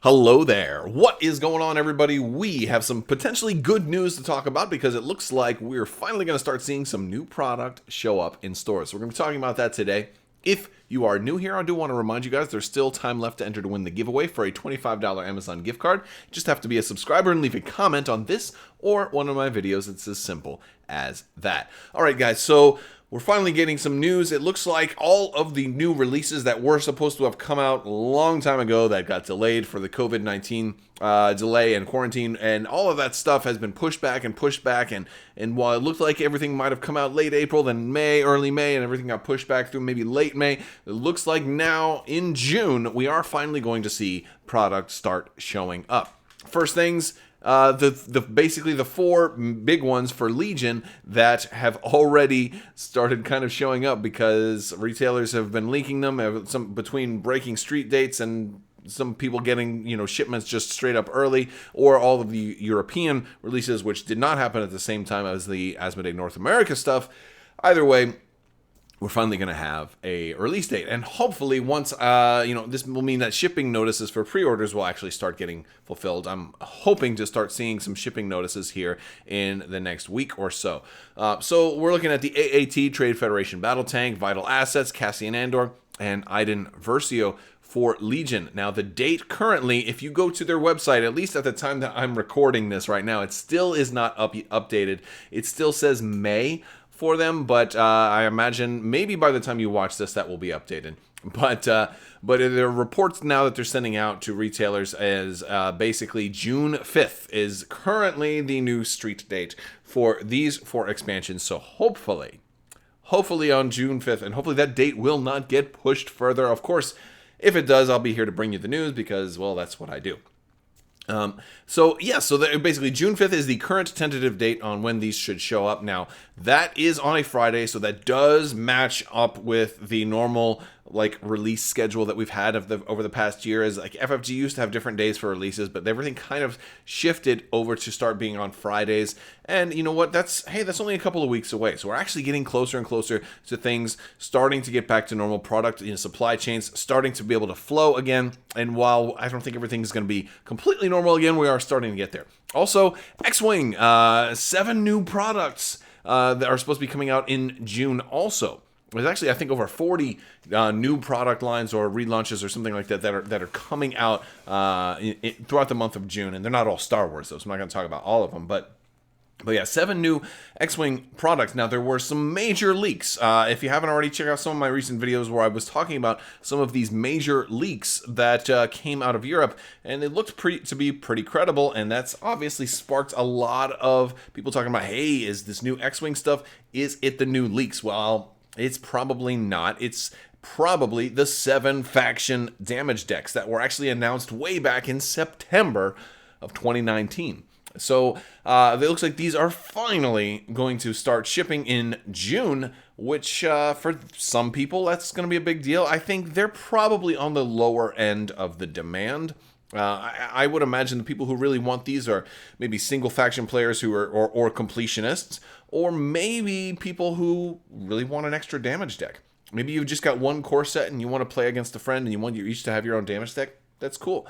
Hello there. What is going on, everybody? We have some potentially good news to talk about because it looks like we're finally going to start seeing some new product show up in stores. So we're going to be talking about that today. If you are new here, I do want to remind you guys there's still time left to enter to win the giveaway for a $25 Amazon gift card. You just have to be a subscriber and leave a comment on this or one of my videos. It's as simple as that. All right, guys. So we're finally getting some news. It looks like all of the new releases that were supposed to have come out a long time ago that got delayed for the COVID-19 delay and quarantine and all of that stuff has been pushed back. And while it looked like everything might have come out late April, then May, early May, and everything got pushed back through maybe late May, it looks like now in June, we are finally going to see products start showing up. First things, basically the four big ones for Legion that have already started kind of showing up because retailers have been leaking them, some between breaking street dates and some people getting, shipments just straight up early, or all of the European releases, which did not happen at the same time as the Asmodee North America stuff. Either way, we're finally going to have a release date. And hopefully once, this will mean that shipping notices for pre-orders will actually start getting fulfilled. I'm hoping to start seeing some shipping notices here in the next week or so. So we're looking at the AAT, Trade Federation Battle Tank, Vital Assets, Cassian Andor, and Iden Versio for Legion. Now, the date currently, if you go to their website, at least at the time that I'm recording this right now, it still is not updated. It still says May for them, but I imagine maybe by the time you watch this, that will be updated. But there are reports now that they're sending out to retailers as basically June 5th is currently the new street date for these four expansions. So hopefully on June 5th, and hopefully that date will not get pushed further. Of course, if it does, I'll be here to bring you the news because, well, that's what I do. So basically June 5th is the current tentative date on when these should show up. Now, that is on a Friday, so that does match up with the normal release schedule that we've had over the past year. Is FFG used to have different days for releases, but everything kind of shifted over to start being on Fridays. And you know what? That's only a couple of weeks away. So we're actually getting closer and closer to things starting to get back to normal, product supply chains starting to be able to flow again. And while I don't think everything is going to be completely normal again, we are starting to get there. Also, X-Wing, 7 new products that are supposed to be coming out in June also. There's actually, I think, over 40 new product lines or relaunches or something like that that are coming out throughout the month of June. And they're not all Star Wars, though, so I'm not going to talk about all of them. But yeah, 7 new X-Wing products. Now, there were some major leaks. If you haven't already, check out some of my recent videos where I was talking about some of these major leaks that came out of Europe, and it looked to be pretty credible, and that's obviously sparked a lot of people talking about, hey, is this new X-Wing stuff, is it the new leaks? Well, it's probably not. It's probably the 7 faction damage decks that were actually announced way back in September of 2019. So it looks like these are finally going to start shipping in June, which for some people, that's going to be a big deal. I think they're probably on the lower end of the demand. I would imagine the people who really want these are maybe single faction players who are or completionists, or maybe people who really want an extra damage deck. Maybe you've just got one core set and you want to play against a friend and you want you each to have your own damage deck. That's cool.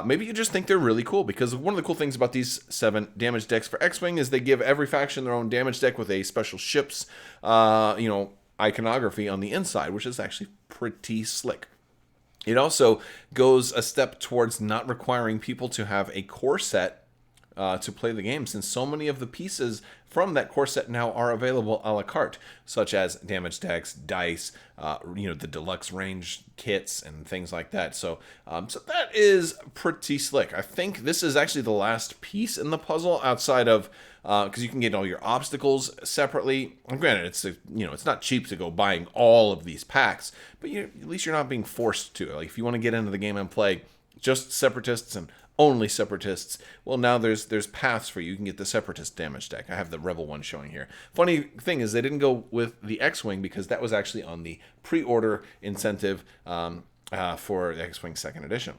Maybe you just think they're really cool, because one of the cool things about these 7 damage decks for X-Wing is they give every faction their own damage deck with a special ship's, iconography on the inside, which is actually pretty slick. It also goes a step towards not requiring people to have a core set to play the game, since so many of the pieces from that core set now are available a la carte, such as damage decks, dice, the deluxe range kits and things like that. So that is pretty slick. I think this is actually the last piece in the puzzle outside of because you can get all your obstacles separately. And granted, it's not cheap to go buying all of these packs, but at least you're not being forced to. If you want to get into the game and play just Separatists and only Separatists, well, now there's paths for you. You can get the Separatist damage deck. I have the Rebel one showing here. Funny thing is they didn't go with the X-Wing because that was actually on the pre-order incentive for the X-Wing 2nd edition.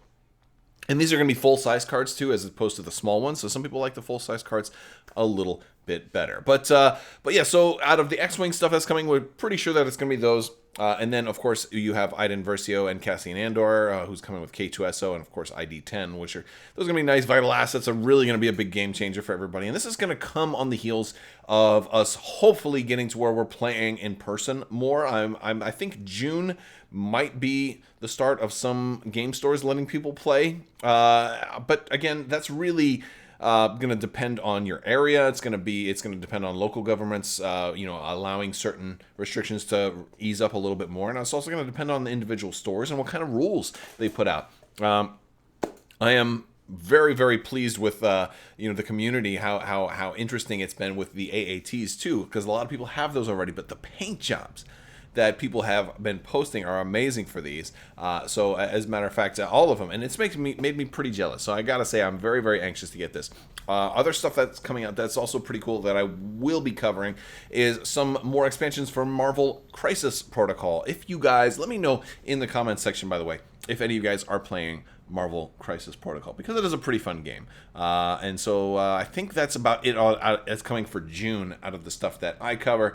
And these are going to be full-size cards too, as opposed to the small ones. So some people like the full-size cards a little bit better. But yeah, so out of the X-Wing stuff that's coming, we're pretty sure that it's going to be those. And then, of course, you have Iden Versio and Cassian Andor, who's coming with K2SO, and, of course, ID10, which are those are going to be nice vital assets. Are really going to be a big game changer for everybody. And this is going to come on the heels of us hopefully getting to where we're playing in person more. I think June might be the start of some game stores letting people play. But, again, that's really... going to depend on your area. It's going to depend on local governments, allowing certain restrictions to ease up a little bit more, and it's also going to depend on the individual stores and what kind of rules they put out. I am very, very pleased with the community, how interesting it's been with the AATs too, because a lot of people have those already, but the paint jobs that people have been posting are amazing for these. So as a matter of fact, all of them, and it's made me pretty jealous. So I gotta say, I'm very, very anxious to get this. Other stuff that's coming out that's also pretty cool that I will be covering is some more expansions for Marvel Crisis Protocol. If you guys, let me know in the comments section, by the way, if any of you guys are playing Marvel Crisis Protocol, because it is a pretty fun game. And so I think that's about it. It's coming for June out of the stuff that I cover.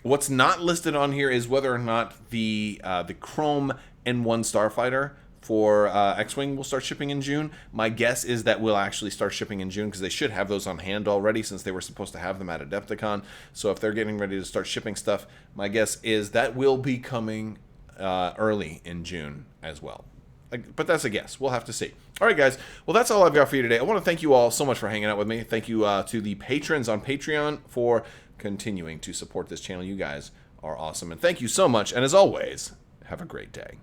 What's not listed on here is whether or not the Chrome N1 Starfighter for X-Wing will start shipping in June. My guess is that we'll actually start shipping in June, because they should have those on hand already, since they were supposed to have them at Adepticon. So if they're getting ready to start shipping stuff, my guess is that will be coming early in June as well. But that's a guess. We'll have to see. All right, guys. Well, that's all I've got for you today. I want to thank you all so much for hanging out with me. Thank you to the patrons on Patreon for continuing to support this channel. You guys are awesome. And thank you so much. And as always, have a great day.